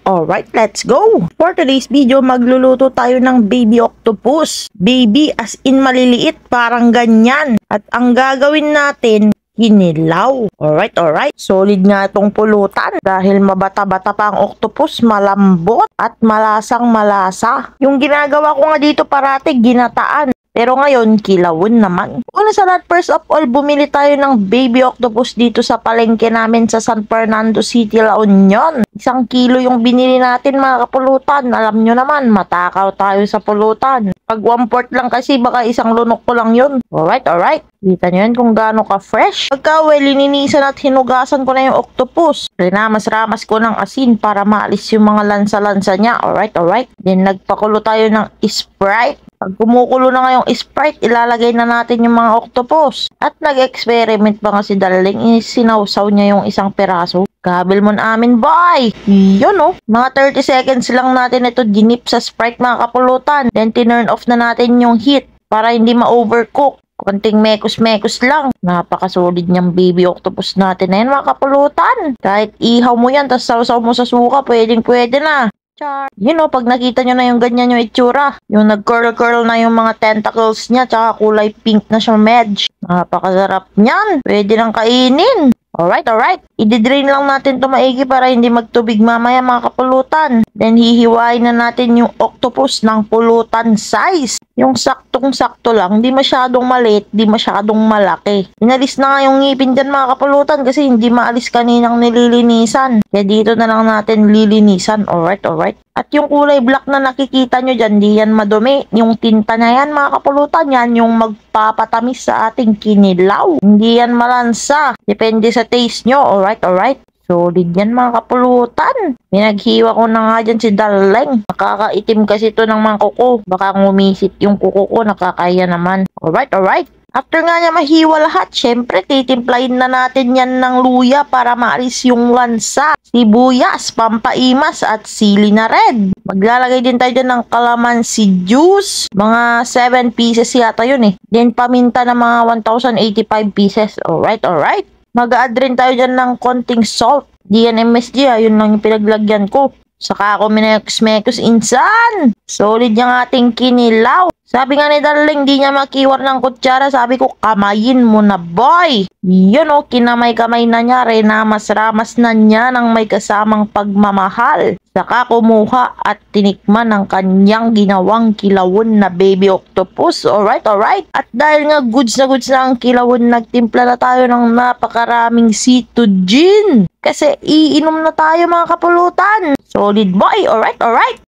Alright, let's go! For today's video, magluluto tayo ng baby octopus. Baby as in maliliit, parang ganyan. At ang gagawin natin, kinilaw. Alright. Solid nga itong pulutan. Dahil mabata-bata pa ang octopus, malambot at malasang malasa. Yung ginagawa ko nga dito parati, ginataan. Pero ngayon, kilawon naman. Una sa lahat, first of all, bumili tayo ng baby octopus dito sa palengke namin sa San Fernando City, La Union. 1 kilo yung binili natin mga kapulutan. Alam nyo naman, matakaw tayo sa pulutan. Pag 1/4 lang kasi, baka isang lunok ko lang yun. Alright. Kita nyo yan kung gaano ka-fresh. Pagka lininisan at hinugasan ko na yung octopus. Rinamas-ramas ko ng asin para maalis yung mga lansa-lansa niya. Alright. Then nagpakulo tayo ng Sprite. Pag kumukulo na ngayong Sprite, ilalagay na natin yung mga octopus. At nag-experiment pa nga si Darling, sinawsaw niya yung isang peraso. Kabil mo na amin, boy! Yun oh, mga 30 seconds lang natin ito dinip sa Sprite mga kapulutan. Then tinurn off na natin yung heat para hindi ma-overcook. Konting mekos-mekos lang. Napakasolid niyang baby octopus natin na yan mga kapulutan. Kahit ihaw mo yan, tapos sausaw mo sa suka, pwede na. You know, pag nakita nyo na yung ganyan yung itsura, yung nag-curl na yung mga tentacles niya, tsaka kulay pink na siya medj. Napakasarap niyan. Pwede nang kainin. Alright. I-drain lang natin ito maigi para hindi magtubig mamaya mga kapulutan. Then hihiwain na natin yung octopus ng pulutan size. Yung saktong-sakto lang, hindi masyadong maliit, hindi masyadong malaki. Inalis na nga yung ngipin dyan mga kapulutan kasi hindi maalis kaninang nililinisan. Kaya dito na lang natin lilinisan. Alright. At yung kulay black na nakikita nyo dyan, di yan madumi. Yung tinta na yan mga kapulutan, yan yung magpapatamis sa ating kinilaw. Hindi yan malansa. Depende sa taste nyo. Alright. Solid yan mga kapulutan. Pinaghiwa ko na nga dyan si Darling. Nakakaitim kasi ito ng mga kuko. Baka ngumisit yung kuko ko, nakakaya naman. Alright. After nga niya mahiwa lahat, syempre titimplahin na natin yan ng luya para maalis yung lansa, sibuyas, pampaimas at sili na red. Maglalagay din tayo dyan ng calamansi juice. Mga 7 pieces yata yun eh. Then paminta na mga 1,085 pieces. Alright. Mag-add rin tayo dyan ng konting salt. DNMSG, yun lang yung pinaglagyan ko. Saka ako minekos insan. Solid yung ating kinilaw. Sabi nga ni Darling, di niya makiwar ng kutsara. Sabi ko, kamayin mo na, boy. Yun o, kinamay-kamay na niya. Renamas-ramas na niya ng may kasamang pagmamahal. Saka kumuha at tinikman ng kanyang ginawang kilawon na baby octopus. Alright. At dahil nga goods na ang kilawon, nagtimpla na tayo ng napakaraming C2 gin. Kasi iinom na tayo mga kapulutan. Solid boy. Alright.